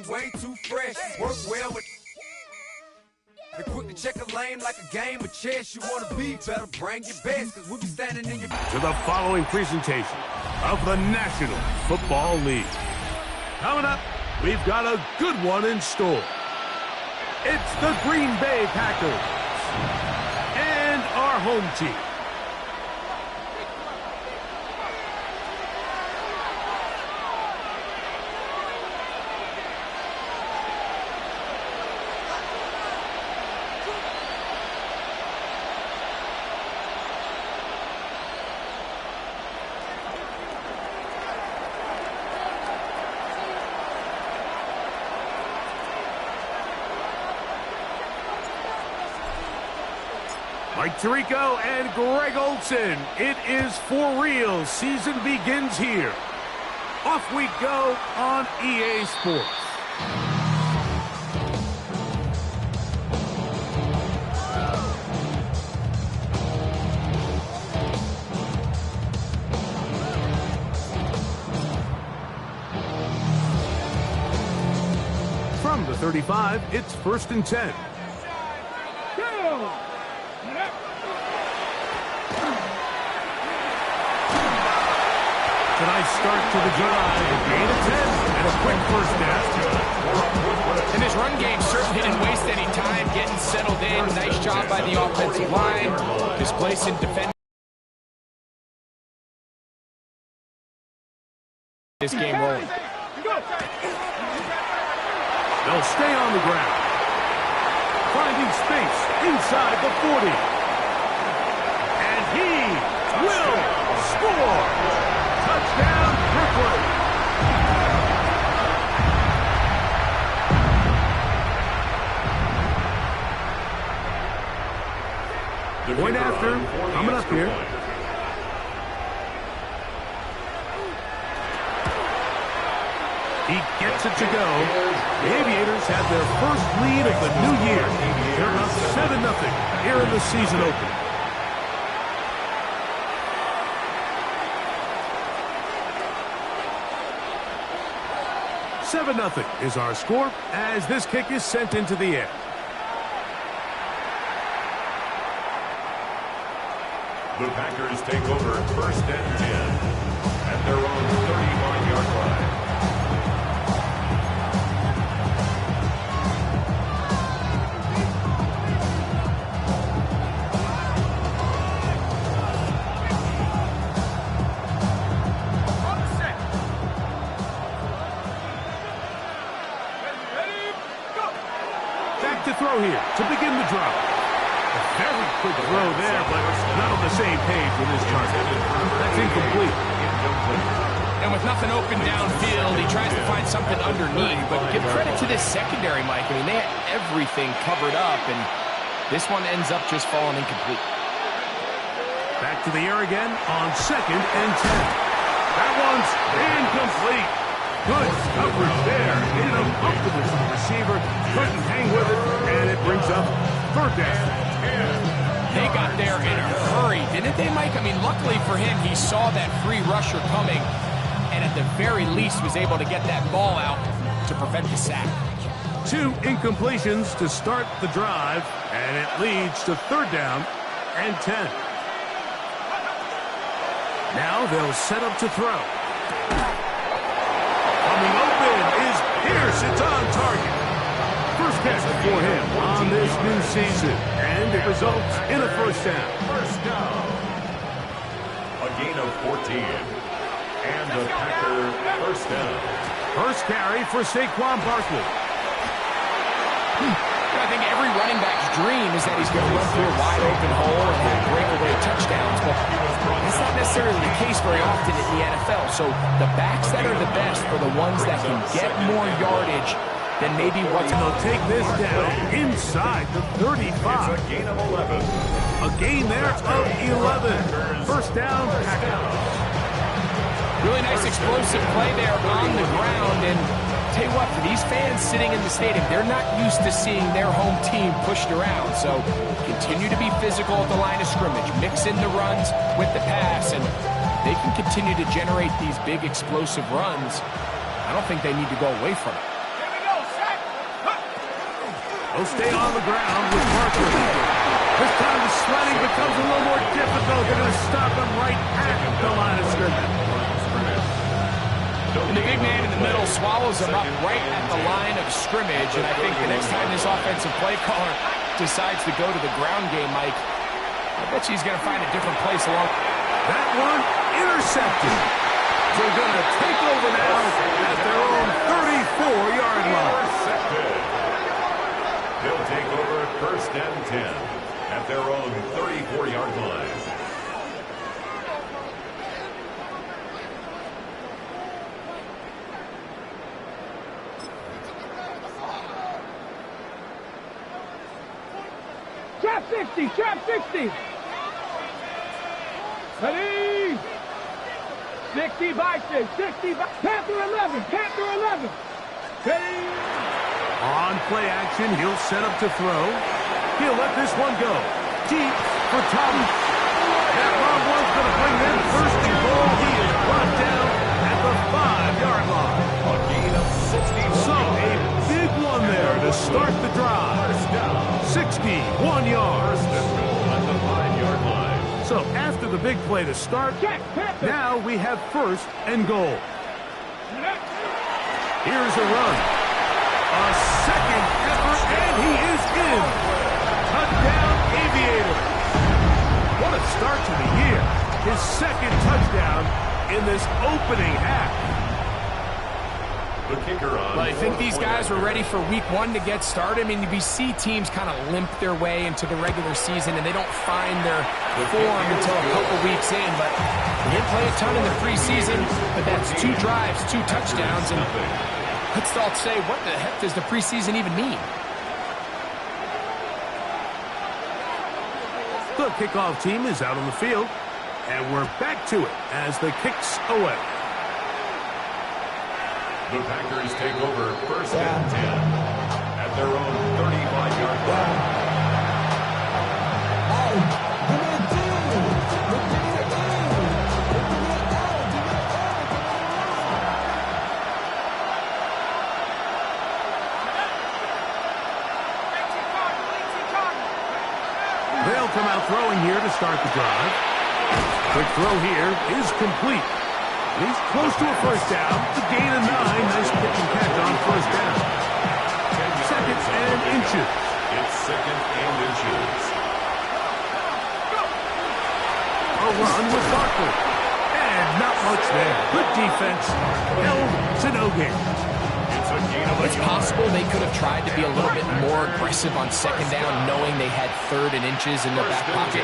way too fresh. Work well with. And quick to check a lane like a game of chess. You wanna be better, bring your best, cause we'll be standing in your... To the following presentation of the National Football League. Coming up, we've got a good one in store. It's the Green Bay Packers and our home team. Mike Tirico and Greg Olsen. It is for real. Season begins here. Off we go on EA Sports. From the 35, it's 1st and 10. Nice start to the drive. Gain of 10 and a quick first down. And this run game certainly didn't waste any time getting settled in. Nice job by the offensive line, displacing defenders. This game rolling. They'll stay on the ground. Finding space inside the 40. And he will score. Touchdown, Brooklyn. Point after, coming up here. He gets it to go. The Aviators have their first lead of the new year. They're up 7-0 here in the season opener. 7-0 is our score as this kick is sent into the air. The Packers take over 1st and 10 at their own 31-yard line. To throw here to begin the drive. A very quick throw there, but not on the same page with his target. That's incomplete. And with nothing open downfield, he tries to find something underneath. But give credit to this secondary, Mike. I mean, they had everything covered up, and this one ends up just falling incomplete. Back to the air again on 2nd and 10. That one's incomplete. Good coverage there. Hit him up to the receiver. Couldn't hang with it, and it brings up 3rd down. They got there in a hurry, didn't they, Mike? I mean, luckily for him, he saw that free rusher coming, and at the very least was able to get that ball out to prevent the sack. 2 incompletions to start the drive, and it leads to 3rd down and 10. Now they'll set up to throw. Coming open is Pierce. It's on target. First catch for him on this new season, and it results in a 1st down. First down. A gain of 14. And a Packer 1st down. First carry for Saquon Barkley. I think every running back's dream is that he's going to run through a wide open hole and have breakaway touchdowns, but that's not necessarily the case very often in the NFL. So the backs that are the best are the ones that can get more yardage than maybe what's... And they'll take this down inside the 35. It's a gain of 11. A gain there of 11. First down, Packers. Really nice explosive play there on the ground, and tell you what, for these fans sitting in the stadium, they're not used to seeing their home team pushed around. So continue to be physical at the line of scrimmage, mix in the runs with the pass, and they can continue to generate these big explosive runs. I don't think they need to go away from it. He'll stay on the ground with Parker. This time the sledding becomes a little more difficult. They're going to stop him right at the line of scrimmage. And the big man in the middle swallows him up right at the line of scrimmage. And I think the next time this offensive play caller decides to go to the ground game, Mike, I bet you he's going to find a different place along. That one intercepted. They're going to take over now at their own 34-yard line. They'll take over 1st and 10 at their own 34-yard line. Trap 60, trap 60. Ready? 60 Vikings, 60 Panther 11, Panther 11. Ready? On play action, he'll set up to throw. He'll let this one go. Deep for Thomas. That long one's going to bring them 1st and goal. He is brought down at the 5-yard line. A gain of 60. So a big one there to start the drive. 61 yards. At the 5-yard line. So after the big play to start, now we have 1st and goal. Here's a run. A second effort, and he is in. Touchdown, Aviator. What a start to the year. His 2nd touchdown in this opening half. The kicker on. Well, I think these guys are ready for week 1 to get started. I mean, we see teams kind of limp their way into the regular season, and they don't find their form until a couple weeks in. But they didn't play a ton in the preseason, but that's 2 drives, 2 touchdowns, and let's all say, what the heck does the preseason even mean? The kickoff team is out on the field, and we're back to it as the kick's away. The Packers take over 1st and 10 at their own 35-yard line. They'll come out throwing here to start the drive. Quick throw here is complete. He's close to a 1st down. The gain of 9. Nice pick and catch on 1st down. 2nd and inches. It's 2nd and inches. A run with Barkley. And not much there. Good defense. Held to no gain. It's a gain of a It's possible they could have tried to be a little bit more aggressive on 2nd down, knowing they had 3rd and inches in their back pocket.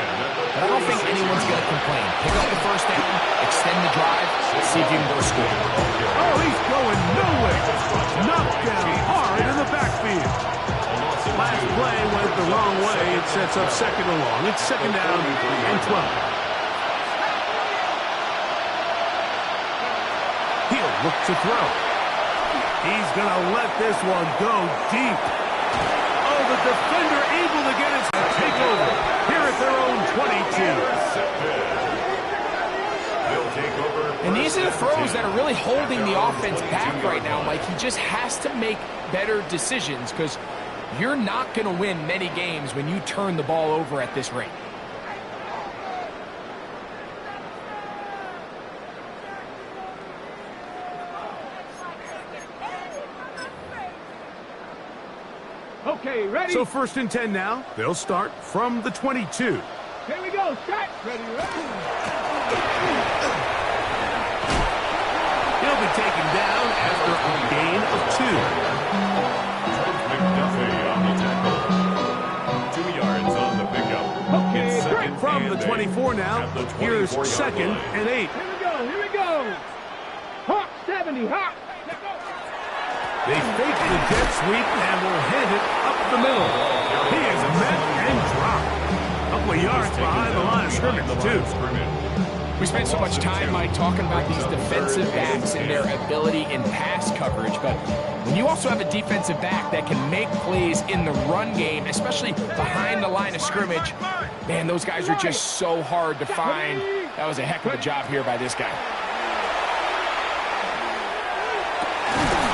But I don't think anyone's going to complain. Pick up the 1st down, extend the drive, see if you can go score. Oh, he's going nowhere. Knocked down hard in the backfield. Last play went the wrong way. It sets up 2nd and long. It's 2nd down and 12. He'll look to throw. He's going to let this one go deep. Oh, the defender able to get his takeover here at their own 22. And these are the throws that are really holding the offense back right now, Mike. He just has to make better decisions because you're not going to win many games when you turn the ball over at this rate. Okay, ready? So 1st and 10 now. They'll start from the 22. Here we go. Start. Ready, ready. He'll be taken down after a gain of 2. McDuffie on the tackle. 2 yards on the pickup. Okay, It's 2nd From and the 24 now, at the here's 24-yard 2nd line. and 8. Here we go. Here we go. Hawk 70. Hawk. Let's go. They fake the jet sweep and will hand it up the middle. He is met and dropped. A couple of yards behind the line of scrimmage, too. We spent so much time, Mike, talking about these defensive backs and their ability in pass coverage, but when you also have a defensive back that can make plays in the run game, especially behind the line of scrimmage, man, those guys are just so hard to find. That was a heck of a job here by this guy.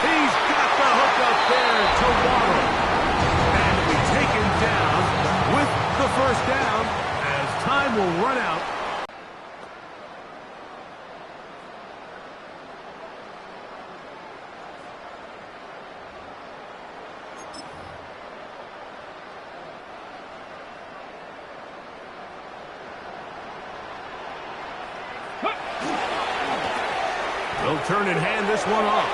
He's got the hook up there to Waddle. And we first down as time will run out. They'll turn and hand this one off.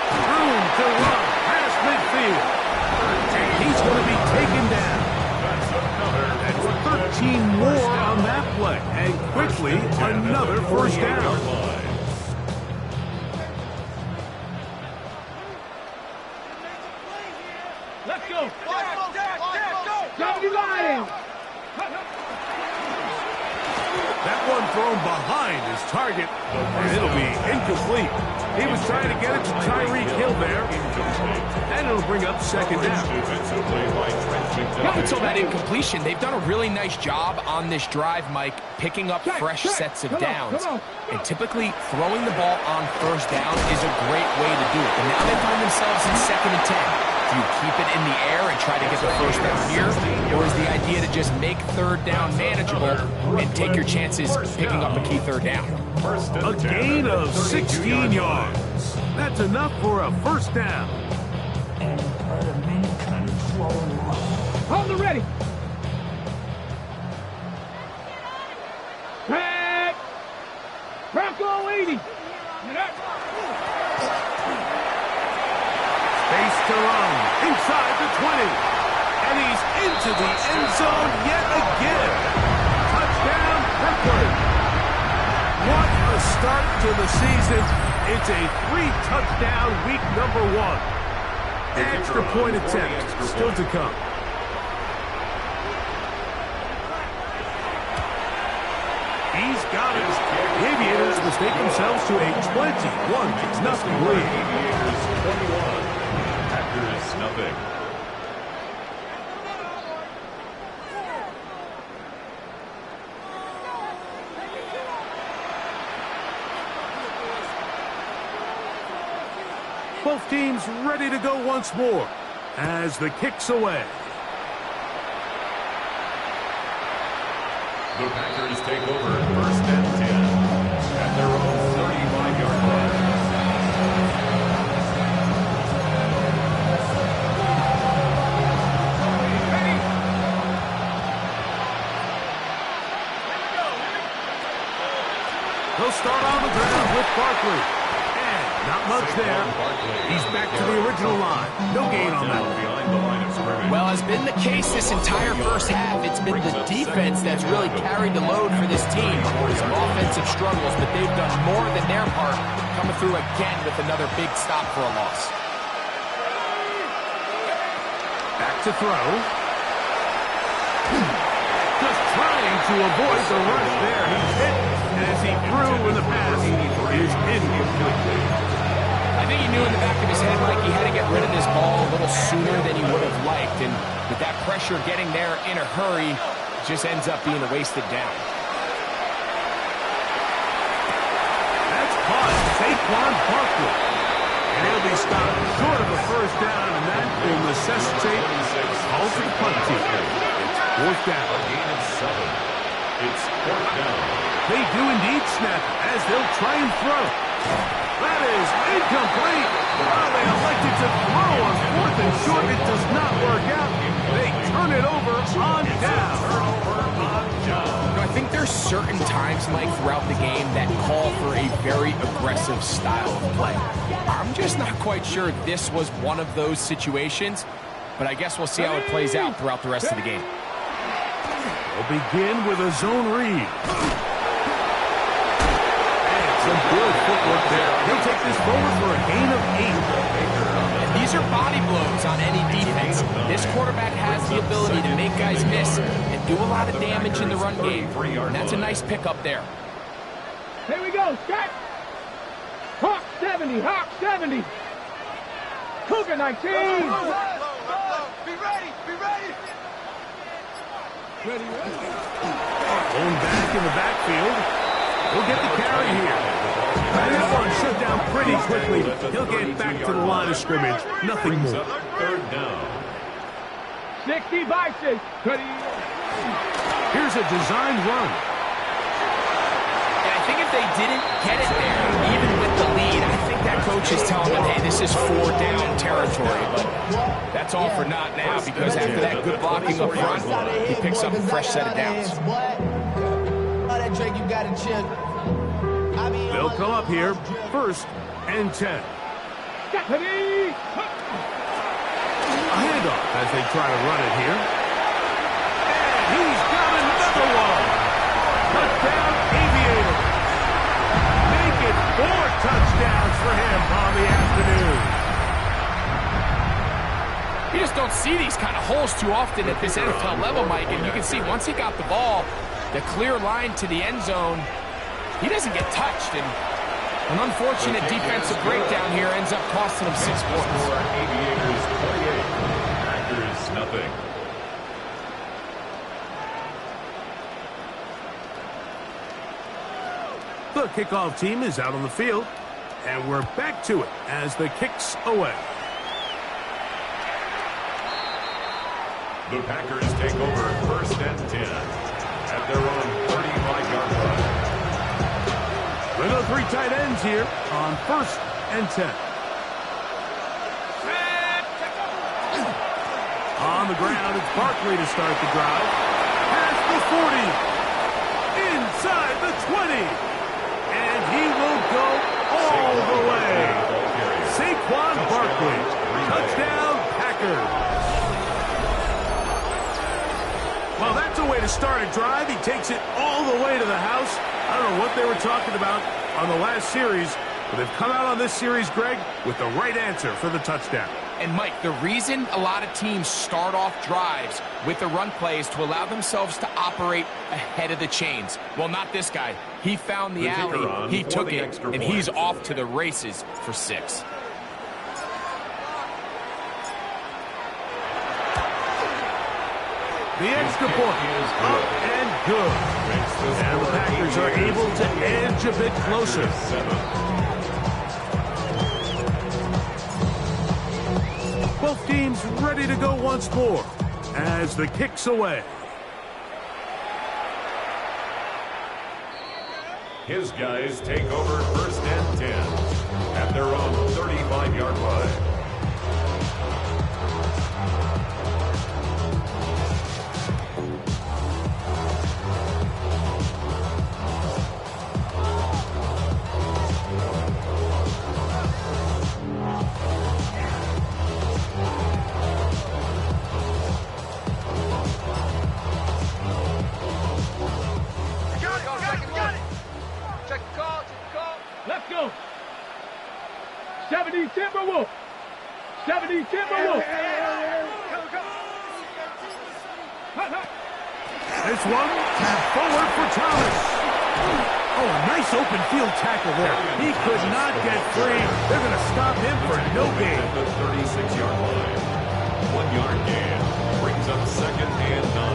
Room to run past midfield. And he's going to be taken down. That's 13 more on that play. And quickly, another first down. Let's go. Go. Line. That one thrown behind his target, and it'll be incomplete. He was trying to get it to Tyreek Hill there, and it'll bring up second down. Up until that incompletion, they've done a really nice job on this drive, Mike, picking up fresh sets of downs. And typically, throwing the ball on first down is a great way to do it. But now they find themselves in 2nd and 10. Do you keep it in the air and try to get the first down here? Or is the idea to just make third down manageable and take your chances picking up a key third down? A gain of 16 yards. That's enough for a first down. Hold it ready. Back. Bronco 80. Space to run inside the 20. And he's into the end zone yet again. Touchdown, Brooklyn. What a start to the season. It's a 3-touchdown week number 1. Extra point attempt still to come. He's got it. The Aviators mistake themselves to a 21-0 lead. Aviators 21, Packers nothing. Both teams ready to go once more as the kick's away. The Packers take over 1st and 10 at their own 35-yard line. They'll start on the ground with Barkley. And not much there. He's back to the original line. No gain on that one. Well, as been the case this entire first half, it's been the defense that's really carried the load for this team. Some offensive struggles, but they've done more than their part, coming through again with another big stop for a loss. Back to throw. Just trying to avoid the rush there. He's hit as he threw when the pass is incomplete. I think he knew in the back of his head, Mike, he had to get rid of this ball a little sooner than he would have liked. And with that pressure getting there in a hurry, it just ends up being a wasted down. That's caught Saquon Barkley. And he'll be stopped short of a first down, and that will necessitate all to the punt team. It's 4th down. It's 4th down. They do indeed snap as they'll try and throw. That is incomplete. Well, they elected to throw on 4th and short. It does not work out. They turn it over on down. I think there's certain times, Mike, throughout the game that call for a very aggressive style of play. I'm just not quite sure this was one of those situations, but I guess we'll see how it plays out throughout the rest of the game. They'll begin with a zone read. Some good footwork there. He'll take this forward for a gain of 8. And these are body blows on any defense. This quarterback has the ability to make guys miss and do a lot of damage in the run game. And that's a nice pickup there. Here we go, Scott. Hawk 70, Hawk 70. Cougar 19. Be ready, be ready. Ready. Going back in the backfield. He'll get the carry here. And that one shut down pretty quickly. He'll get back to the line of scrimmage. Nothing more. 3rd down. 60 by 6. Here's a designed run. And I think if they didn't get it there, even with the lead, I think that coach is telling them, hey, this is 4-down territory. But that's all for naught now, because after that good blocking up front, he picks up a fresh set of downs. They'll come up here, 1st and 10. A handoff as they try to run it here. And he's got another one. Touchdown, Aviator. Make it 4 touchdowns for him on the afternoon. You just don't see these kind of holes too often at this NFL level, Mike. And you can see once he got the ball, the clear line to the end zone, he doesn't get touched. And an unfortunate defensive breakdown here ends up costing him 6 points. Aviators 48, Packers nothing. The kickoff team is out on the field, and we're back to it as the kick's away. The Packers take over 1st and 10 at their own 35-yard line. We'll go 3 tight ends here on 1st and 10. On the ground, it's Barkley to start the drive. Past the 40. Inside the 20. And he will go all the way. Saquon Barkley. Touchdown, Packers. Well, that's a way to start a drive. He takes it all the way to the house. I don't know what they were talking about on the last series, but they've come out on this series, Greg, with the right answer for the touchdown. And, Mike, the reason a lot of teams start off drives with the run play is to allow themselves to operate ahead of the chains. Well, not this guy. He found the alley, he took it, and he's off to the races for 6. The extra point is up and good. And the Packers are able to edge a bit closer. Both teams ready to go once more as the kick's away. His guys take over 1st and 10 at their own 35-yard line. Let's go. 70 Timberwolves. 70 Timberwolves. This one, tap forward for Thomas. Oh, a nice open field tackle there. He could not get free. They're going to stop him for no gain. At the 36-yard line. 1-yard gain brings up 2nd and 9.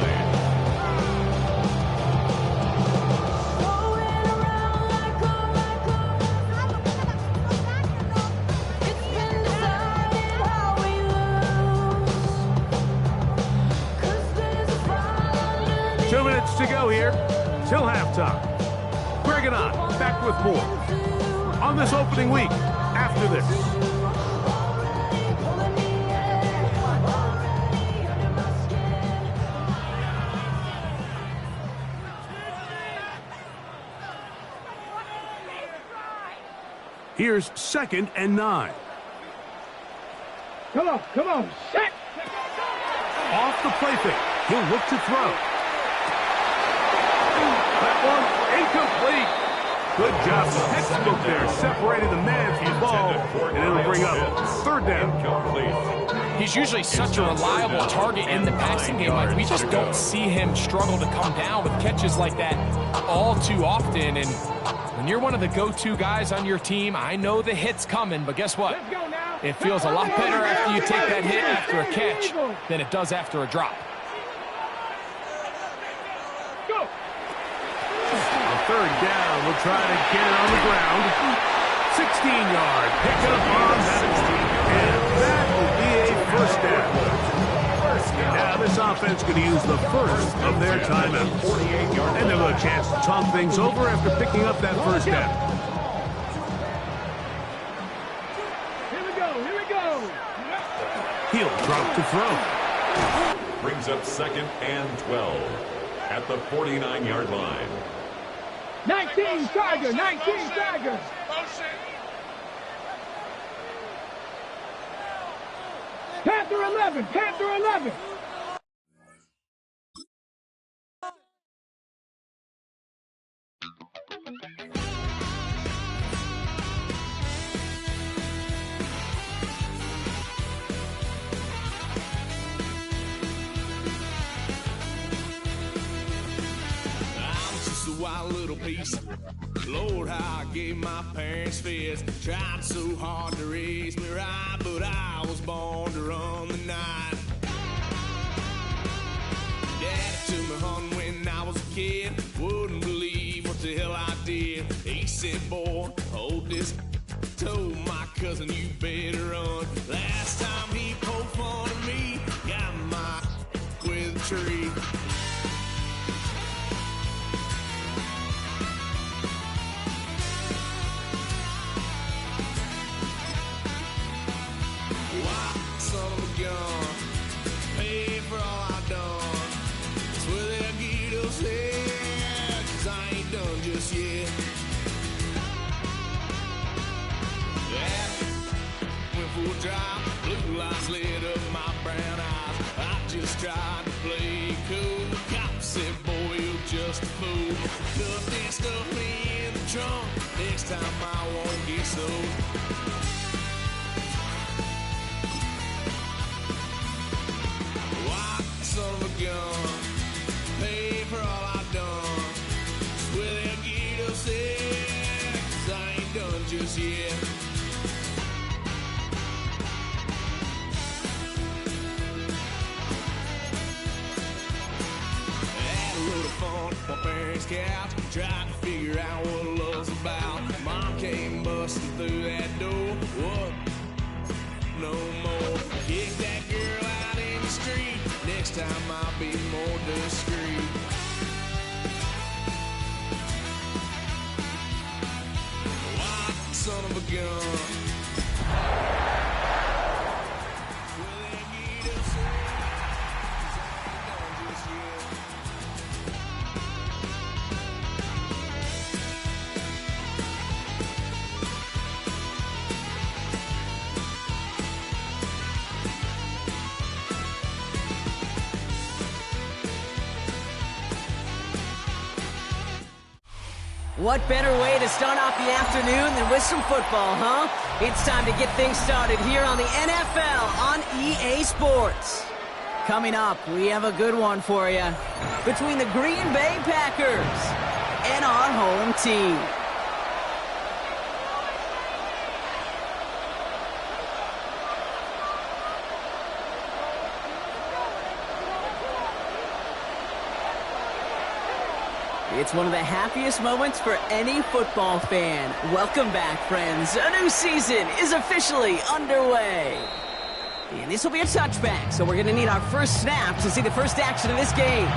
To go here till halftime. Greg and I back with more on this opening week after this. Here's 2nd and 9. Come on, set. Off the play fake. He'll look to throw. That one incomplete. Good job. Textbook there. Separated the man from the ball. And it'll bring up 3rd down. He's usually such a reliable target in the passing game. Like, we just don't see him struggle to come down with catches like that all too often. And when you're one of the go-to guys on your team, I know the hit's coming, but guess what? It feels a lot better after you take that hit after a catch than it does after a drop. Go. 3rd down. We'll try to get it on the ground. 16-yard pickup on that. And that will be a 1st down. Now this offense going to use the first of their timeouts. And they'll have a chance to talk things over after picking up that first down. Here we go, here we go. He'll drop to throw. Brings up 2nd and 12 at the 49-yard line. 19 Tiger, 19 Tiger. Panther 11, Panther 11. Wild little piece. Lord, how I gave my parents fits. Tried so hard to raise me right, but I was born to run the night. Daddy took me hunting when I was a kid. Wouldn't believe what the hell I did. He said, boy, hold this. Told my cousin, you better run. Last time he poked fun of me, got my with a tree. Blue lights lit up my brown eyes. I just tried to play cool. Cop said, boy, you're just a fool. Stuffed and stuffed me in the trunk. Next time I won't get so. White son of a gun. Pay for all I done. Well, they'll get upset, 'cause I ain't done just yet. My parents' couch, tried to figure out what love's about. Mom came busting through that door. What? No more. Kick that girl out in the street. Next time I'll be more discreet. White son of a gun. What better way to start off the afternoon than with some football, huh? It's time to get things started here on the NFL on EA Sports. Coming up, we have a good one for you between the Green Bay Packers and our home team. It's one of the happiest moments for any football fan. Welcome back, friends. A new season is officially underway. And this will be a touchback, so we're going to need our first snap to see the first action of this game.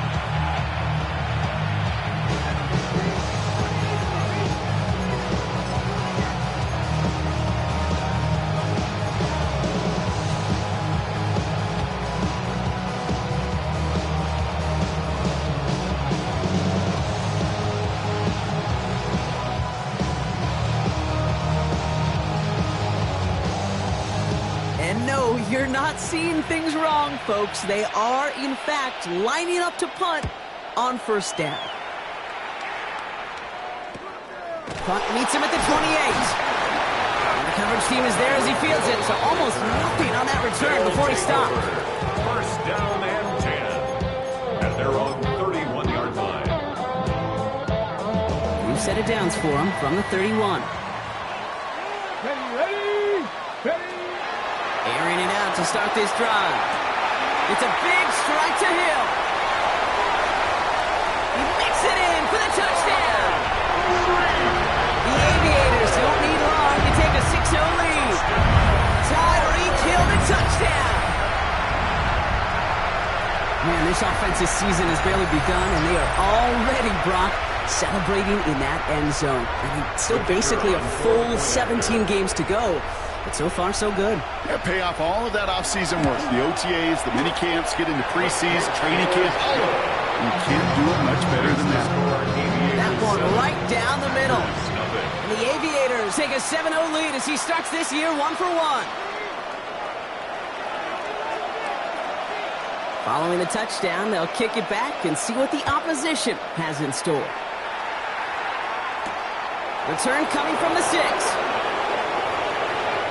You're not seeing things wrong, folks. They are, in fact, lining up to punt on first down. Punt meets him at the 28. And the coverage team is there as he fields it, so almost nothing on that return before he stopped. First down and 10. And they're on 31-yard line. New set of downs for him from the 31. Ready. Airing it out to start this drive. It's a big strike to Hill. He makes it in for the touchdown. The Aviators don't need long to take a 6-0 lead. Tyreek Hill, the touchdown. this offensive season has barely begun, and they are already, Brock, celebrating in that end zone. I mean, still basically a full 17 games to go, but so far so good. Yeah, pay off all of that offseason work. The OTAs, the mini camps, get into preseason, training camp, all of it. You can't do it much better than that. That one right down the middle. And the Aviators take a 7-0 lead as he starts this year 1-for-1. Following the touchdown, they'll kick it back and see what the opposition has in store. Return coming from the 6.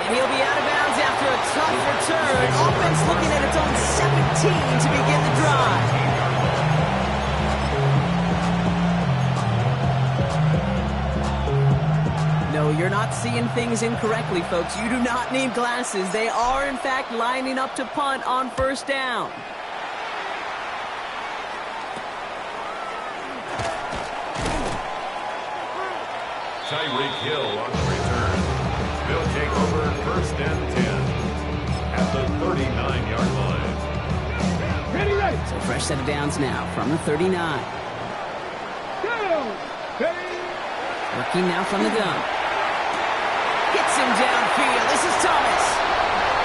And he'll be out of bounds after a tough return. Offense looking at its own 17 to begin the drive. No, you're not seeing things incorrectly, folks. You do not need glasses. They are, in fact, lining up to punt on first down. Tyreek Hill on the return. They'll take over first and 10 at the 39-yard line. Ready, ready. So fresh set of downs now from the 39. Down. Ready. Working now from the gun. Gets him downfield. This is Thomas.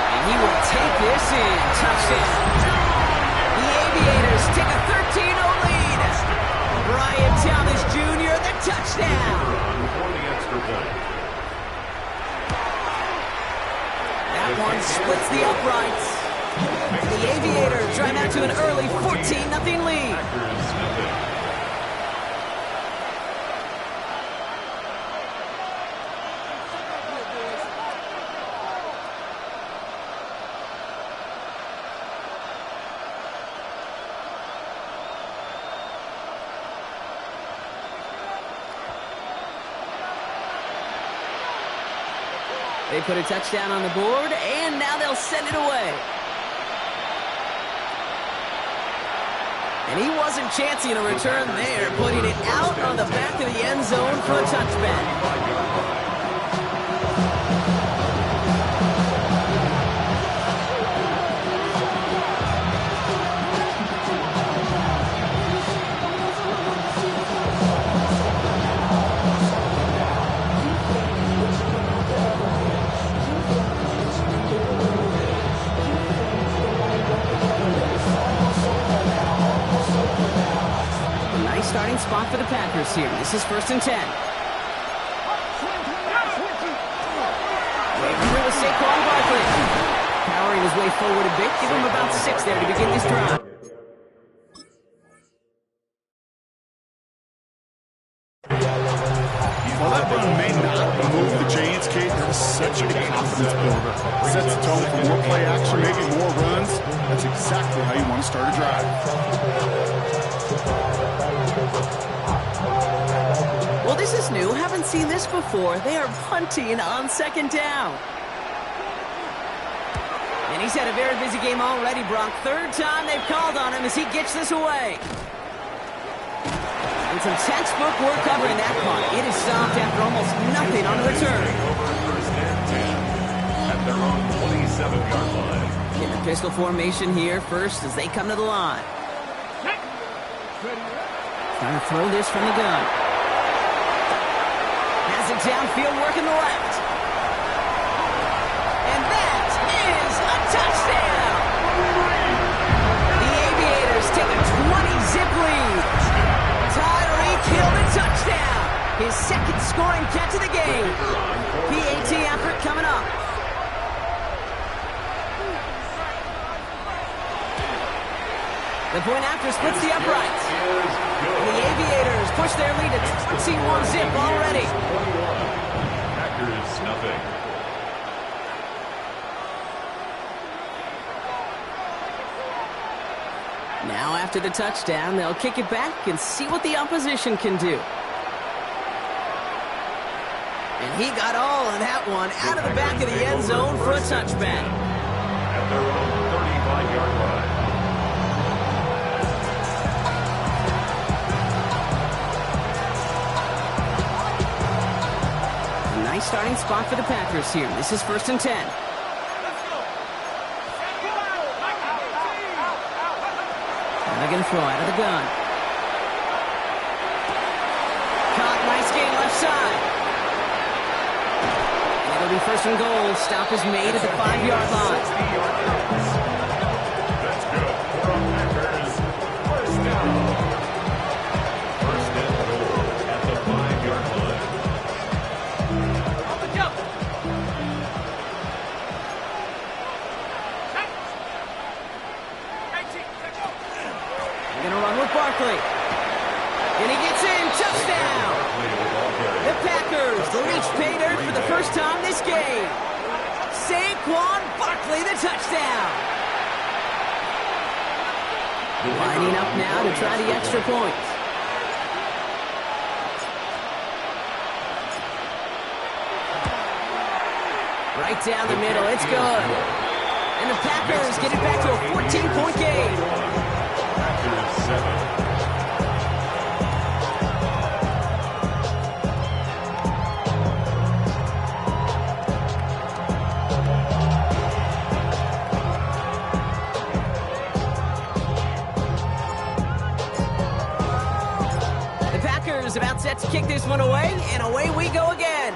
And he will take this in. Touchdown. The Aviators take a 13-0 lead. Brian Thomas Jr., the touchdown. That one splits the uprights. The Aviators run out to an early 14-0 lead. They put a touchdown on the board, and now they'll send it away. And he wasn't chancing a return there, putting it out on the back of the end zone for a touchback. Starting spot for the Packers here. This is first and 10. Waving through with Saquon Barkley. Powering his way forward a bit. Give him about 6 there to begin this drive. While that run may not move the Giants, Kate, that is such a confidence builder. Sets the tone for more play action, maybe more runs. That's exactly how you want to start a drive. Well, this is new. Haven't seen this before. They are punting on second down. And he's had a very busy game already, Brock. Third time they've called on him as he gets this away. And some textbook work covering that punt. It is stopped after almost nothing on the return. First and 10 at their own 27-yard line. In the pistol formation here first as they come to the line. Trying to throw this from the gun. Has it downfield, working the left. And that is a touchdown! The Aviators take a 20-zip lead. Tyreek Hill, the touchdown! His second scoring catch of the game. PAT effort coming up. The point after splits the uprights. And the Aviators push their lead to 21-zip already. Packers nothing. Now after the touchdown, they'll kick it back and see what the opposition can do. And he got all of that one out of the back of the end zone for a touchback. At their own 35-yard line. Nice starting spot for the Packers here. This is first and 10. They're going to throw out of the gun. Caught, nice gain left side. And it'll be first and goal. Stop is made at the 5-yard line. That's good. For our Packers, first down. First and goal at the 5-yard line. On the jump. They're going to run with Barkley. And he gets in. Touchdown. The Packers, the reach pay dirt for the first time this game. Saquon Barkley, the touchdown. Lining up now to try the extra point. Right down the middle, it's good. And the Packers get it back to a 14-point game. Packers 7. About set to kick this one away, and away we go again.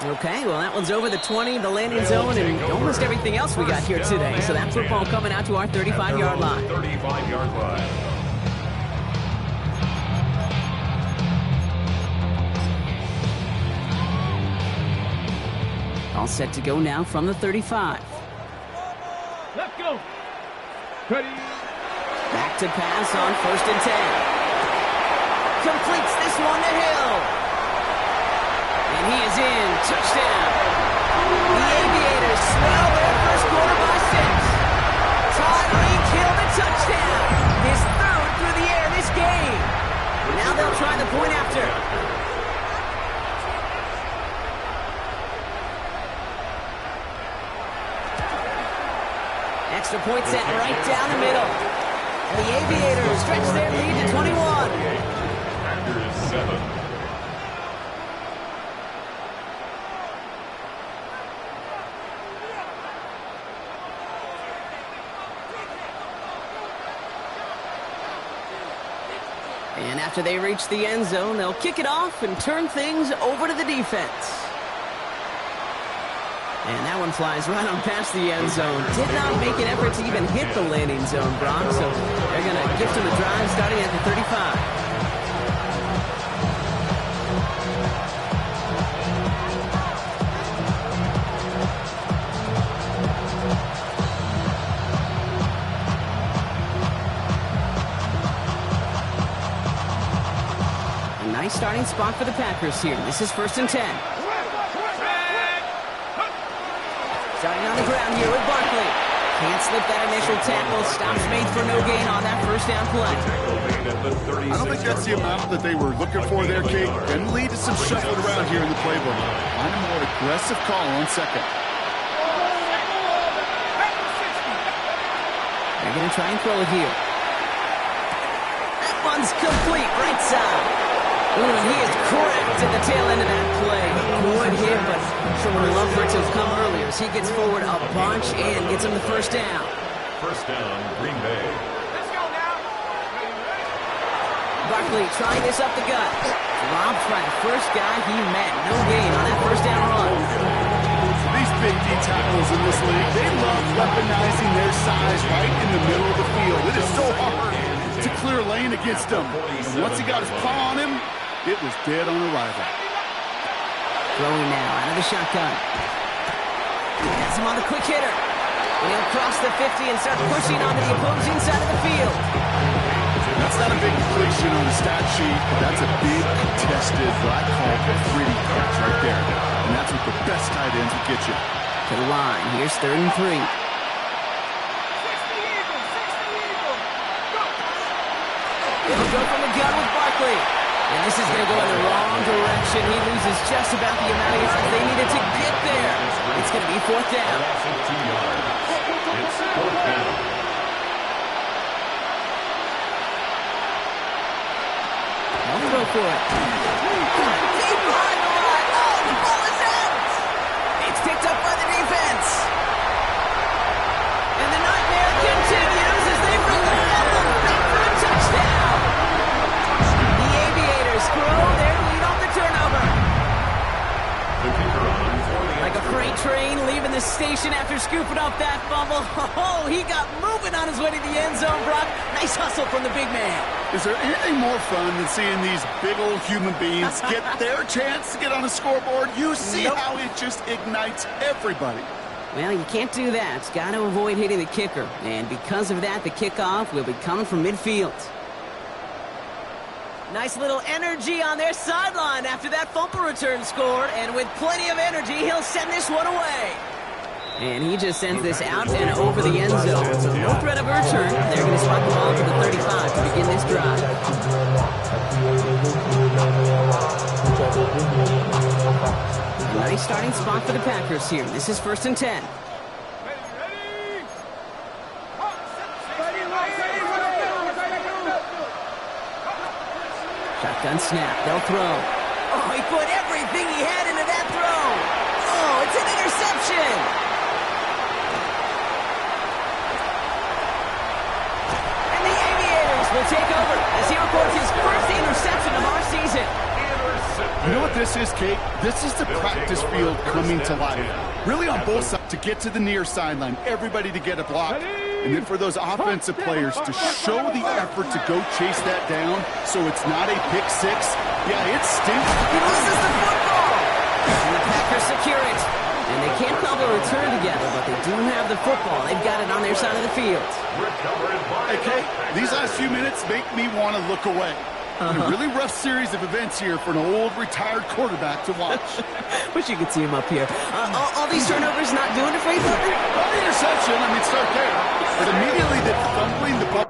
Okay, well, that one's over the 20, the landing zone, and almost everything else we got here today. So that football coming out to our 35-yard line. 35-yard line. All set to go now from the 35. Let's go. Ready. Back to pass on first and 10. Completes this one to Hill. And he is in. Touchdown. The Aviators swell their first quarter by 6. Tyreek Hill the touchdown. His third through the air this game. Now they'll try the point after. Extra point set right down the middle. The Aviators stretch their lead to 21. Packers 7. And after they reach the end zone, they'll kick it off and turn things over to the defense. And that one flies right on past the end zone. Did not make an effort to even hit the landing zone, Brock. So they're going to gift him the drive starting at the 35. A nice starting spot for the Packers here. This is first and 10. Starting on the ground here with Barkley. Can't slip that initial tackle. Stops made for no gain on that first down play. I don't think that's the amount that they were looking for there, Kate. And lead to some shuffling around here in the playbook. Find a more aggressive call on second. They're going to try and throw it here. That one's complete, right side. Ooh, and he is cracked at the tail end of that play. Good hit, but sure would love for it to have come earlier as he gets forward a bunch and gets him the first down. First down, Green Bay. Let's go now. Barkley trying this up the gut. Dropped by the first guy he met. No gain on that first down run. These big D tackles in this league, they love weaponizing their size right in the middle of the field. It is so hard to clear lane against them. And once he got his paw on him, it was dead on arrival. Throwing now out of the shotgun. Has him on the quick hitter. And he'll cross the 50 and start pushing onto the opposing side of the field. That's not a big completion on the stat sheet, but that's a big contested, what I call a pretty catch right there. And that's what the best tight ends will get you. To the line. Here's 3rd and 3. He'll go from the gun with Barkley. And this is going to go in the wrong direction. He loses just about the amount of yards they needed to get there. It's going to be 4th down. 15 yards. It's 4th down. I'll throw for it. Deep behind the line. Oh, the ball is out. It's picked up by the defense. And the nightmare devastation after scooping up that fumble. Oh, he got moving on his way to the end zone, Brock. Nice hustle from the big man. Is there anything more fun than seeing these big old human beings get their chance to get on a scoreboard? You see how it just ignites everybody. Well, you can't do that. Got to avoid hitting the kicker. And because of that, the kickoff will be coming from midfield. Nice little energy on their sideline after that fumble return scored. And with plenty of energy, he'll send this one away. And he just sends this out and over the end zone. So no threat of a return. They're going to spot the ball to the 35 to begin this drive. Nice starting spot for the Packers here. This is 1st and 10. Shotgun snap. They'll throw. Oh, he put everything he had into that throw. Oh, it's an interception. And the Aviators will take over as he records his first interception of our season. You know what this is, Kate? This is the practice field coming to life. Really on both sides to get to the near sideline, everybody to get a block. And then for those offensive players to show the effort to go chase that down so it's not a pick six. Yeah, it stinks. He loses the football. And the Packers secure it. And they can't cobble a return together, but they do have the football. They've got it on their side of the field. Hey, Kate, these last few minutes make me want to look away. A really rough series of events here for an old retired quarterback to watch. Wish you could see him up here. All these turnovers not doing it for you, partner? Well, the interception, I mean, start there. But immediately they're fumbling the ball.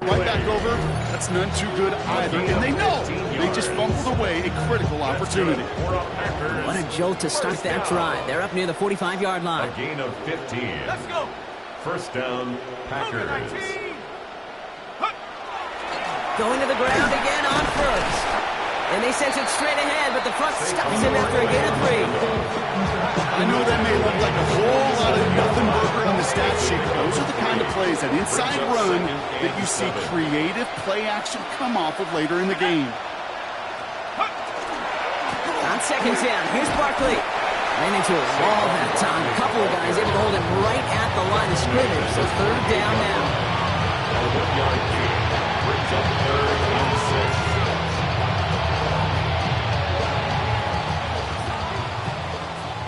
Right back over, that's none too good either. And they know they just fumbled away a critical opportunity. What a jolt to start that drive. They're up near the 45-yard line. A gain of 15. Let's go. 1st down, Packers. Going to the ground again on 1st. And they sent it straight ahead, but the front stops him after a gain of 3. I know that may look like a whole lot of nothing burger on the stat sheet, but those are the kind of plays, that inside run, that you see creative play action come off of later in the game. On 2nd down, here's Barkley. Ran into a wall that time. A couple of guys able to hold him right at the line of scrimmage. So 3rd down now. Brings up 3rd and 6.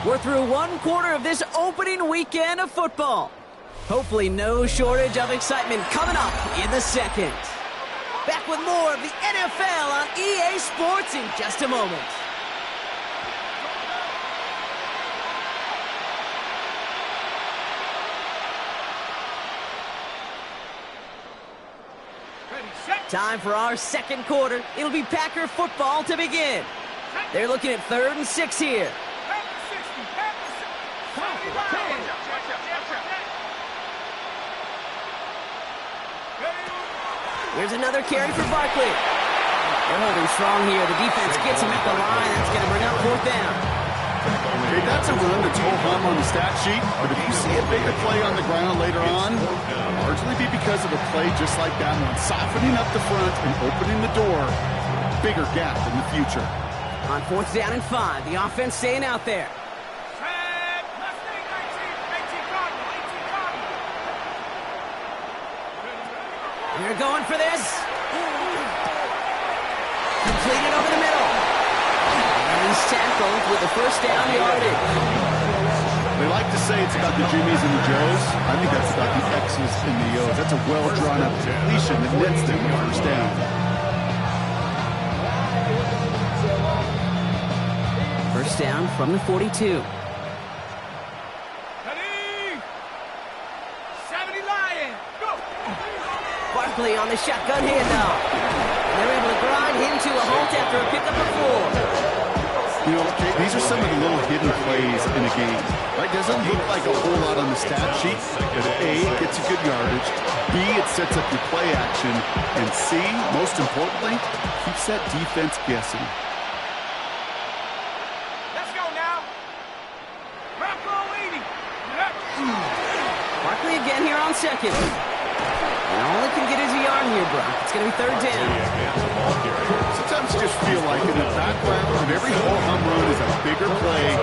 We're through 1 quarter of this opening weekend of football. Hopefully no shortage of excitement coming up in the 2nd. Back with more of the NFL on EA Sports in just a moment. Time for our 2nd quarter. It'll be Packer football to begin. They're looking at 3rd and 6 here. Here's another carry for Barkley. They're holding strong here. The defense gets him at the line. That's going to bring up 4th down. Okay, that's a run that's whole hum on the stat sheet, but if you see a bigger play on the ground later on, it'll largely be because of a play just like that one, softening up the front and opening the door. Bigger gap in the future. On 4th down and 5, the offense staying out there. They're going for this. Completed over the middle. And he's tackled with the 1st down yardage. They like to say it's about the Jimmies and the Joes. I think that's about the X's and the O's. That's a well-drawn-up completion that nets them the 1st down. First down from the 42. Barkley on the shotgun handoff. They're able to grind him to a halt after a pickup of 4. You know, okay, these are some of the little hidden plays in a game. Right? Doesn't look like a whole lot on the stat sheet, but A, it gets a good yardage. B, it sets up your play action. And C, most importantly, keeps that defense guessing. Let's go now. Rocco 80. Barkley again here on second. And all he can get is a yard here, Brock. It's going to be third down. Sometimes you just feel like in the background of every home run is a bigger play.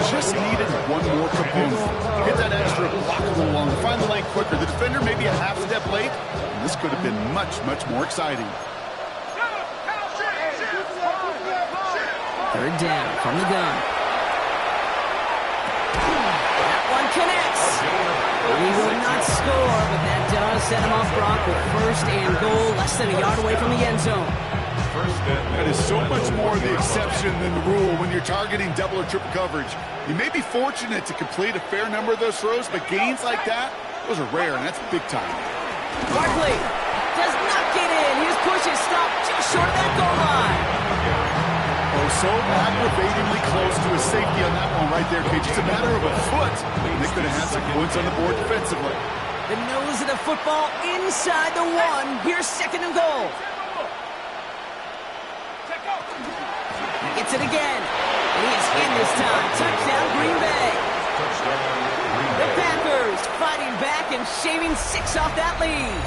Just needed one more component. Get that extra block a little longer. Find the lane quicker. The defender maybe a half step late. And this could have been much, much more exciting. Third down from the gun. That one connects. He will not score, but that does set him off, Brock, with first and goal, less than a yard away from the end zone. That is so much more the exception than the rule when you're targeting double or triple coverage. You may be fortunate to complete a fair number of those throws, but gains like that, those are rare, and that's big time. Barkley does not get in. His push is stopped just short of that goal line. Oh, so aggravatingly close to his safety on that one right there, Cage. It's a matter of a foot, and they could have had some points on the board defensively. The nose of the football inside the one. Here's second and goal. He gets it again. And he is in this time. Touchdown, Green Bay. The Packers fighting back and shaving 6 off that lead.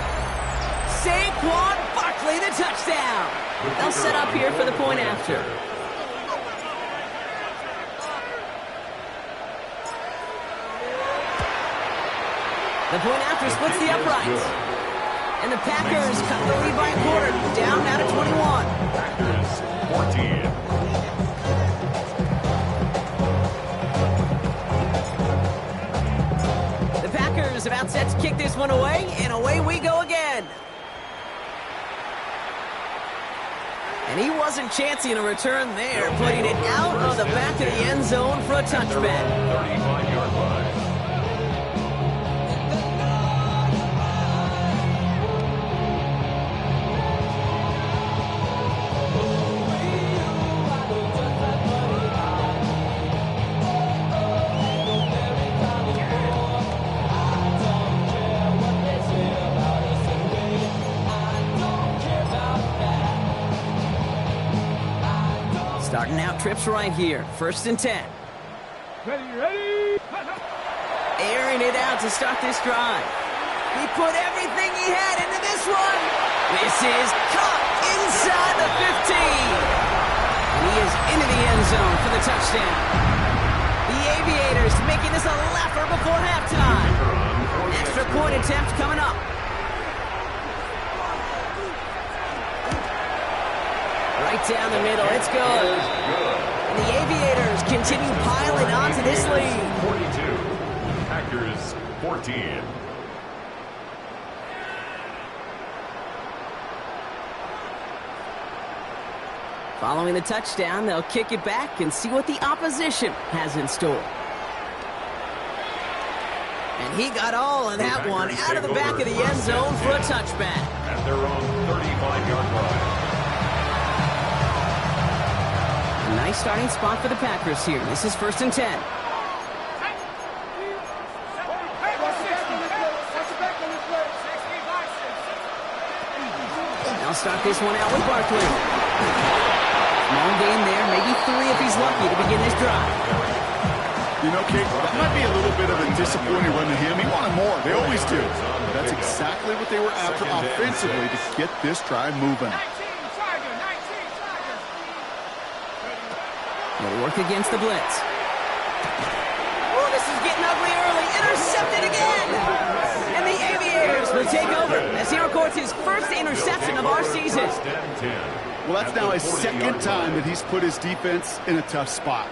Saquon Barkley, the touchdown. They'll set up here for the point after. The point after splits the uprights. And the Packers cut the lead by a quarter. Down now to 21. Packers 14. The Packers about set to kick this one away, and away we go again. And he wasn't chancing a return there, putting it out of the back of the end zone for a touchback. 35-yard line. Starting out trips right here. First and 10. Ready? Airing it out to start this drive. He put everything he had into this one. This is caught inside the 15. And he is into the end zone for the touchdown. The Aviators making this a laugher before halftime. Extra point attempt coming up. Right down the middle, it's good. And the Aviators continue piling onto this lead. 42. Packers 14. Following the touchdown, they'll kick it back and see what the opposition has in store. And he got all of that one out of the back of the end zone for a touchback. At their own 35-yard line. Nice starting spot for the Packers here. This is first and 10. They'll start this one out with Barkley. Small gain there, maybe 3 if he's lucky to begin this drive. You know, Kate, that might be a little bit of a disappointing run to him. He wanted more. They always do. But that's exactly what they were after offensively to get this drive moving. They'll work against the blitz. Oh, this is getting ugly early. Intercepted again. And the Aviators will take over as he records his first interception of our season. Well, that's now his second time that he's put his defense in a tough spot.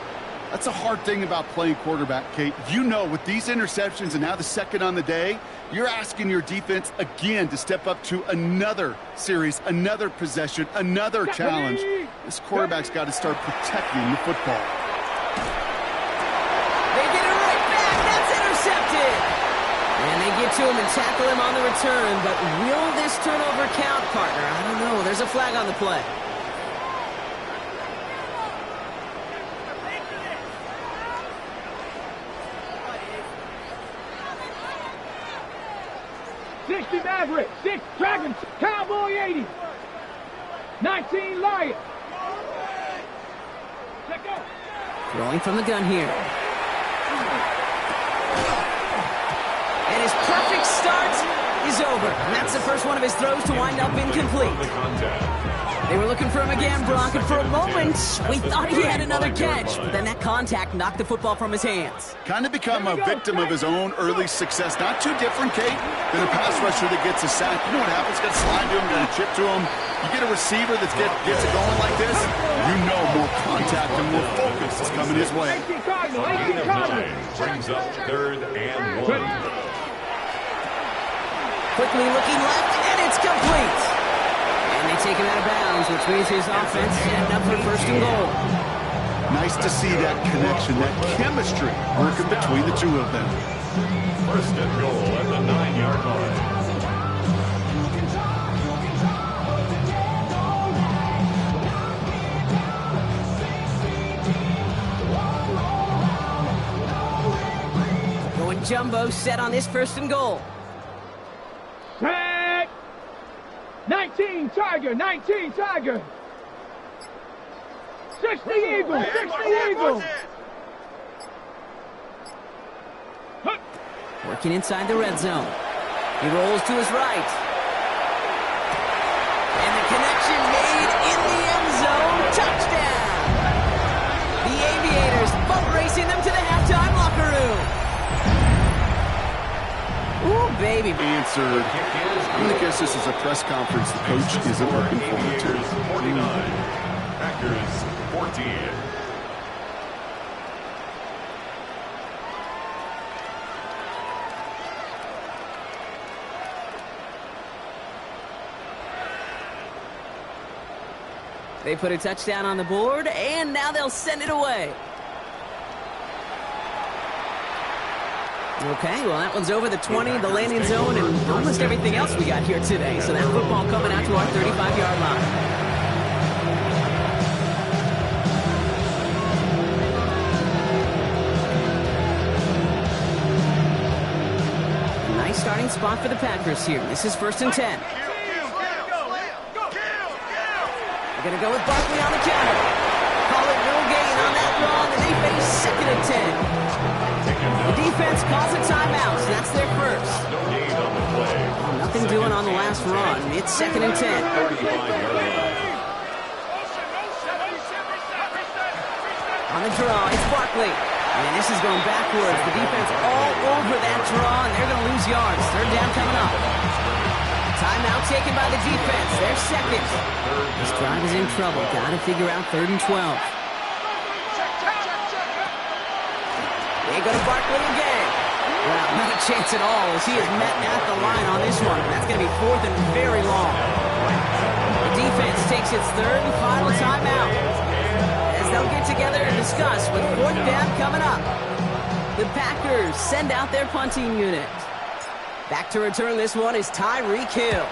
That's a hard thing about playing quarterback, Kate. You know, with these interceptions and now the second on the day, you're asking your defense again to step up to another series, another possession, another challenge. This quarterback's got to start protecting the football. They get it right back. That's intercepted. And they get to him and tackle him on the return. But will this turnover count, partner? I don't know. There's a flag on the play. Maverick, 6 Dragons, Cowboy 80, 19 Lion. Throwing from the gun here. perfect start is over. And that's the first one of his throws to wind up incomplete. They were looking for him again, Brock, and for a moment, we thought he had another catch. But then that contact knocked the football from his hands. Kind of become a victim of his own early success. Not too different, Kate, than a pass rusher that gets a sack. You know what happens? Got to slide to him, got to chip to him. You get a receiver that gets it going like this, you know more contact and more focus is coming his way. Gain of 9 brings up 3rd and 1. Quickly looking left, and it's complete. And they take him out of bounds, which means his offense ended up for 1st and goal. Nice to see that connection, that chemistry working between the two of them. 1st and goal at the 9-yard line. Going jumbo set on this 1st and goal. Tag! 19 Tiger, 19 Tiger. 60 Eagle, 60 Eagle. Working inside the red zone. He rolls to his right. And the connection made in the end zone. Touchdown! The Aviators boat racing them to the halftime locker room. Ooh, baby. Answered. I'm going to guess this is a press conference the coach isn't looking forward to. 49, Packers 14. They put a touchdown on the board, and now they'll send it away. Okay, well, that one's over the 20, the landing zone, and almost everything else we got here today. So that football coming out to our 35-yard line. Nice starting spot for the Packers here. This is 1st and 10. They're going to go with Barkley on the counter. Call it no gain on that run, and they face 2nd and 10. The defense calls a timeout, so that's their first. No gain on the play. Well, nothing doing on the last run. It's 2nd and 10. 35-yard line. On the draw, it's Barkley. And this is going backwards. The defense all over that draw, and they're going to lose yards. 3rd down coming up. Timeout taken by the defense. They're second. This drive is in trouble. Got to figure out 3rd and 12. They go to Barkley again. Well, not a chance at all as he is met at the line on this one. That's going to be 4th and very long. The defense takes its 3rd and final timeout as they'll get together and discuss with 4th down coming up. The Packers send out their punting unit. Back to return this one is Tyreek Hill.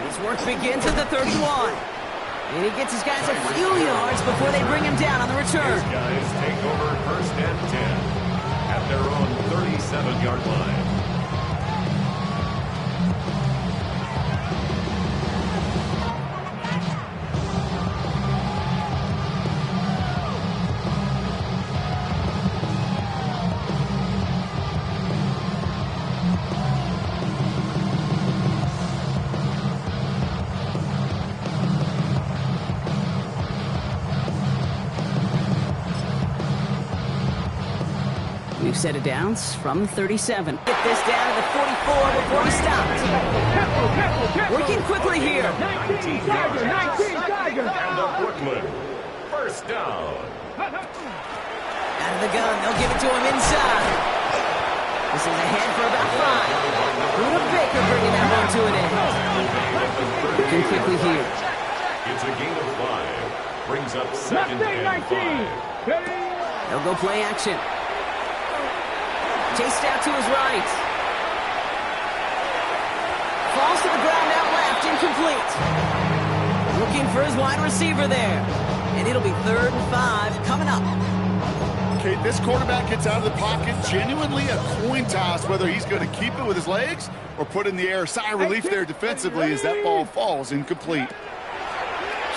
His work begins at the 31. And he gets his guys a few yards before they bring him down on the return. These guys take over 1st and 10 at their own 37-yard line. We've set it down from the 37. Get this down to the 44 before he stops. Working quickly here. 19 Tiger, 19 Tiger. And the Brooklyn 1st down. Out of the gun, they'll give it to him inside. This is ahead for about 5. Luda Baker bringing that one to an end. Working quickly here. It's a gain of 5. Brings up 2nd and 5. They'll go play action. Chased out to his right. Falls to the ground out left, incomplete. Looking for his wide receiver there. And it'll be 3rd and 5 coming up. Okay, this quarterback gets out of the pocket, genuinely a coin toss whether he's going to keep it with his legs or put in the air. Sigh of relief there defensively as that ball falls incomplete.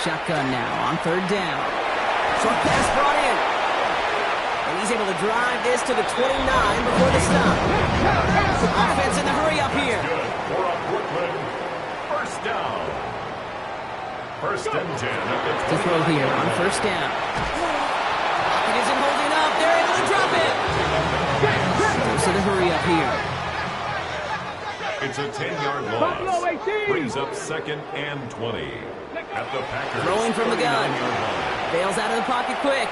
Shotgun now on 3rd down. Short pass brought in. And he's able to drive this to the 29 before the stop. Offense in the hurry up here. Good for a Brooklyn first down. First and 10 at the 20. To throw here on first down. It isn't holding up. They're able to drop it. Goes to the hurry up here. It's a 10-yard loss. Brings up second and 20 at the Packers. Throwing from the gun. Bails out of the pocket quick.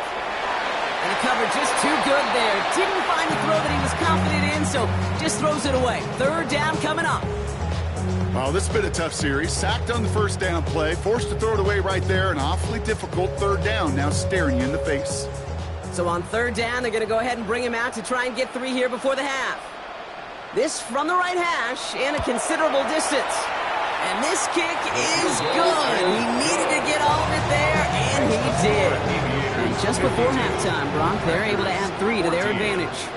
And the cover just too good there. Didn't find the throw that he was confident in, so just throws it away. Third down coming up. Oh, this has been a tough series. Sacked on the first down play, forced to throw it away right there. An awfully difficult third down now staring you in the face. So on third down, they're going to go ahead and bring him out to try and get 3 here before the half. This from the right hash and a considerable distance. And this kick is good. He needed to get all of it there, and he did. And just before halftime, Brock, they're able to add 3 to their advantage.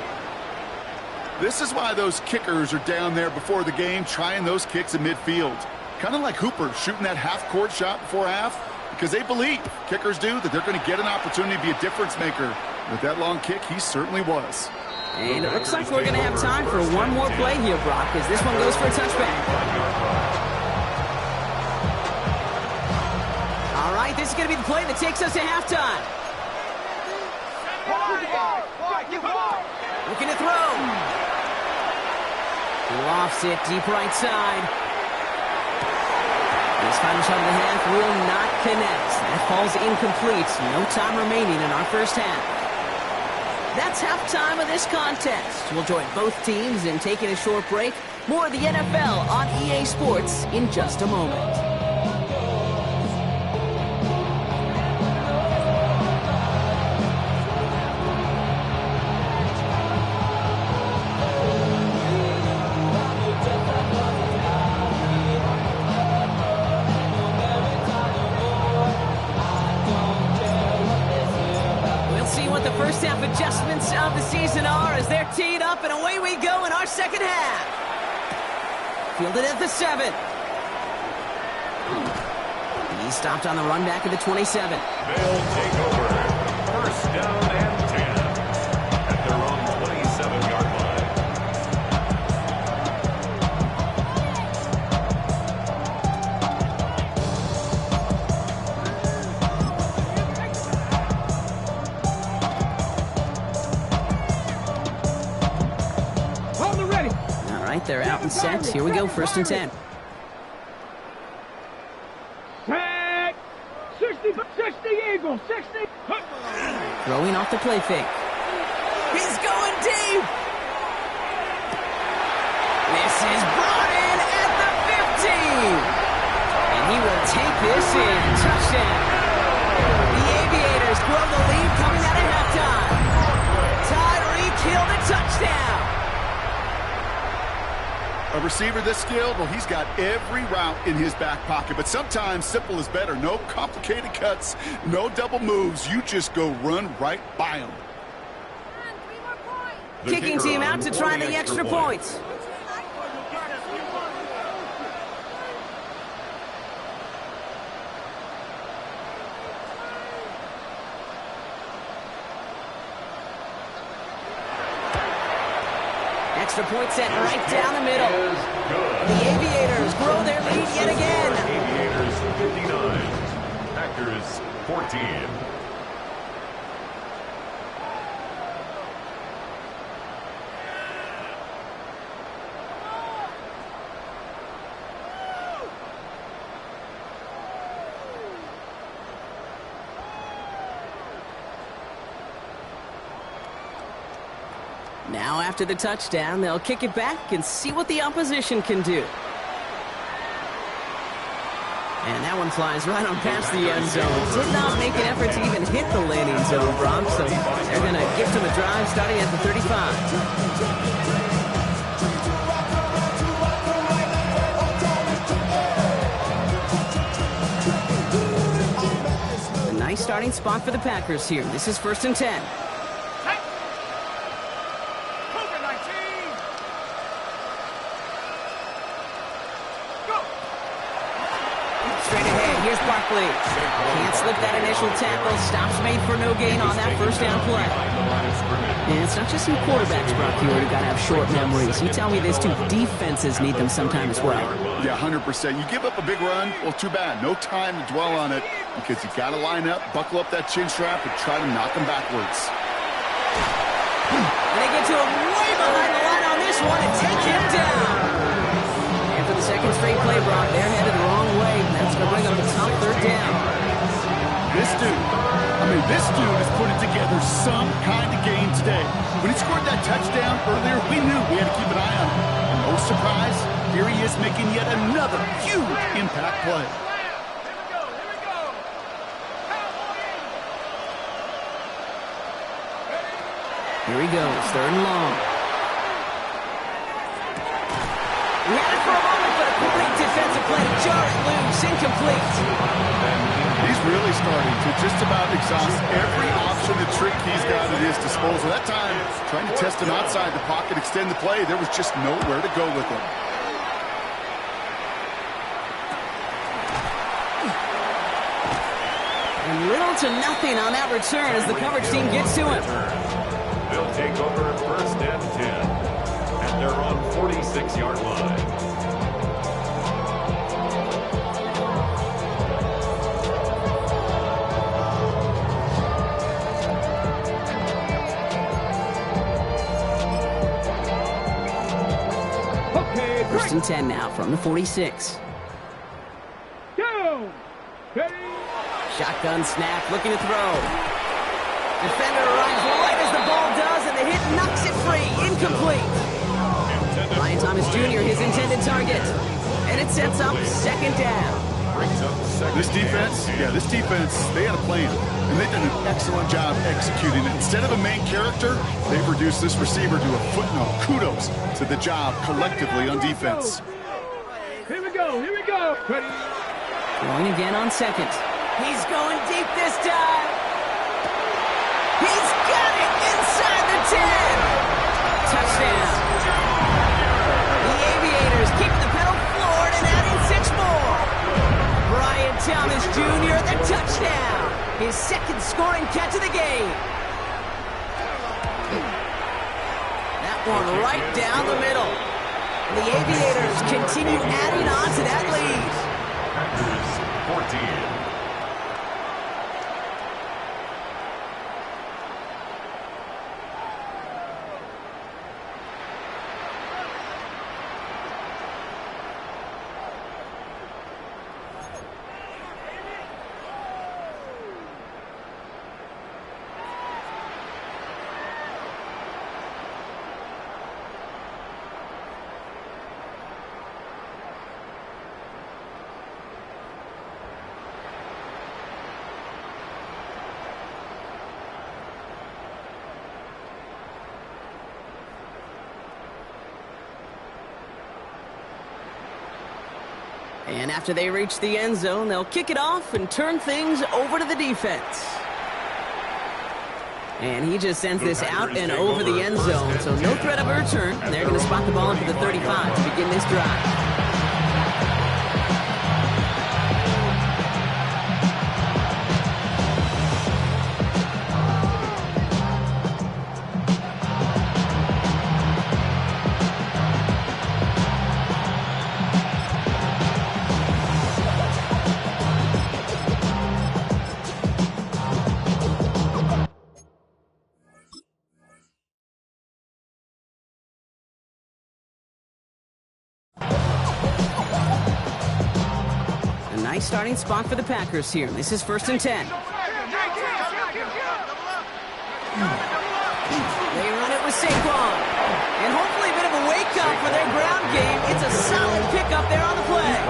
This is why those kickers are down there before the game trying those kicks in midfield. Kind of like Hooper shooting that half-court shot before half, because they believe, kickers do, that they're going to get an opportunity to be a difference maker. With that long kick, he certainly was. And it looks like we're going to have time for one more play here, Brock, as this one goes for a touchback. All right, this is going to be the play that takes us to halftime. Looking to throw. Lofts it deep right side. This final shot of the half will not connect. That falls incomplete. No time remaining in our first half. That's halftime of this contest. We'll join both teams in taking a short break. More of the NFL on EA Sports in just a moment. Adjustments of the season are as they're teed up, and away we go in our second half. Fielded at the 7. He stopped on the run back at the 27. They'll take over. First down and 10 at their own 27-yard line. They're out and set. Here we go, first and 10. Tag! 60 Eagles, 60. Throwing off the play fake. He's going deep. This is brought in at the 15. And he will take this in. Touchdown. The Aviators grow the lead coming out of halftime. Tyreek Hill the touchdown. A receiver this skilled, well, he's got every route in his back pocket. But sometimes simple is better. No complicated cuts, no double moves. You just go run right by him. Kicking team out to try the extra points. Extra point set right down the middle. The Aviators grow their lead yet again. Aviators 59, Packers 14. Now after the touchdown, they'll kick it back and see what the opposition can do. And that one flies right on past the end zone. Did not make an effort to even hit the landing zone, Brock, so they're going to gift him a drive starting at the 35. A nice starting spot for the Packers here. This is first and 10. Exactly. Can't slip that initial tackle. Stops made for no gain on that first down play. And it's not just some quarterbacks, Brock, who got to have short memories. You tell me this too. Defenses need them sometime as well. Yeah, 100%. You give up a big run, well, too bad. No time to dwell on it because you got to line up, buckle up that chin strap, and try to knock them backwards. And they get to him way behind the line on this one and take him down. And for the second straight play, Brock, they're headed the wrong way, and that's going to bring them to top third down. This dude is putting together some kind of game today. When he scored that touchdown earlier, we knew we had to keep an eye on him. No surprise, here he is making yet another huge impact play. Here he goes, third and long. He had it for a moment, but a great defensive play to jar it loose, incomplete. He's really starting to just about exhaust every option and trick he's got at his disposal. That time, trying to test him outside the pocket, extend the play, there was just nowhere to go with him. And little to nothing on that return as the coverage team gets to him. They'll take over at first and 10. And they're on 46-yard line. Okay, First and 10 now from the 46. Down. Ready. Shotgun snap, looking to throw. Defender arrives right as the ball does, and the hit knocks it free. Incomplete. Ryan Thomas Jr., his intended target. And it sets up second down. This defense, they had a plan. And they've done an excellent job executing it. Instead of a main character, they've reduced this receiver to a footnote. Kudos to the job collectively on defense. Here we go. Ready. Throwing again on second. He's going deep this time. He's got it inside the 10. Touchdown. The Aviators keep the pedal floored and adding 6 more. Brian Thomas Jr. the touchdown. His second scoring catch of the game. That one right down the middle. And the Aviators continue adding on to that lead. Packers 14. And after they reach the end zone, they'll kick it off and turn things over to the defense. And he just sends this out and over the end zone, so no threat of a return. They're going to spot the ball into the 35 to begin this drive. Nice starting spot for the Packers here. This is first and 10. They run it with Saquon. And hopefully a bit of a wake-up for their ground game. It's a solid pickup there on the play.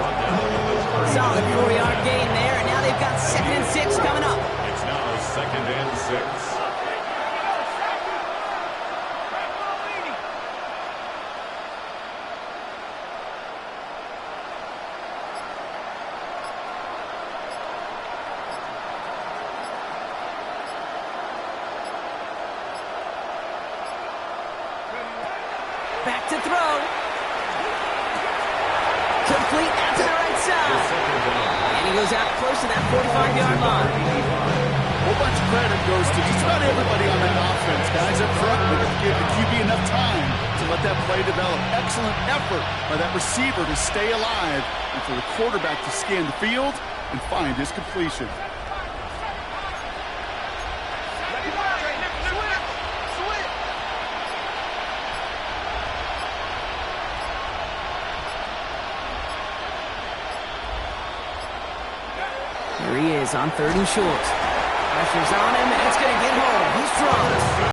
Solid 4-yard gain there, and now they've got second and 6 coming up. It's now second and 6. Back to throw. Complete out to the right side. And he was out close to that 45-yard line. A whole bunch of credit goes to just about everybody on that offense. Guys up front, we have to give the QB enough time to let that play develop. Excellent effort by that receiver to stay alive and for the quarterback to scan the field and find his completion. Here he is on 3rd and short. Pressure's on him, and it's going to get home. He's dropped.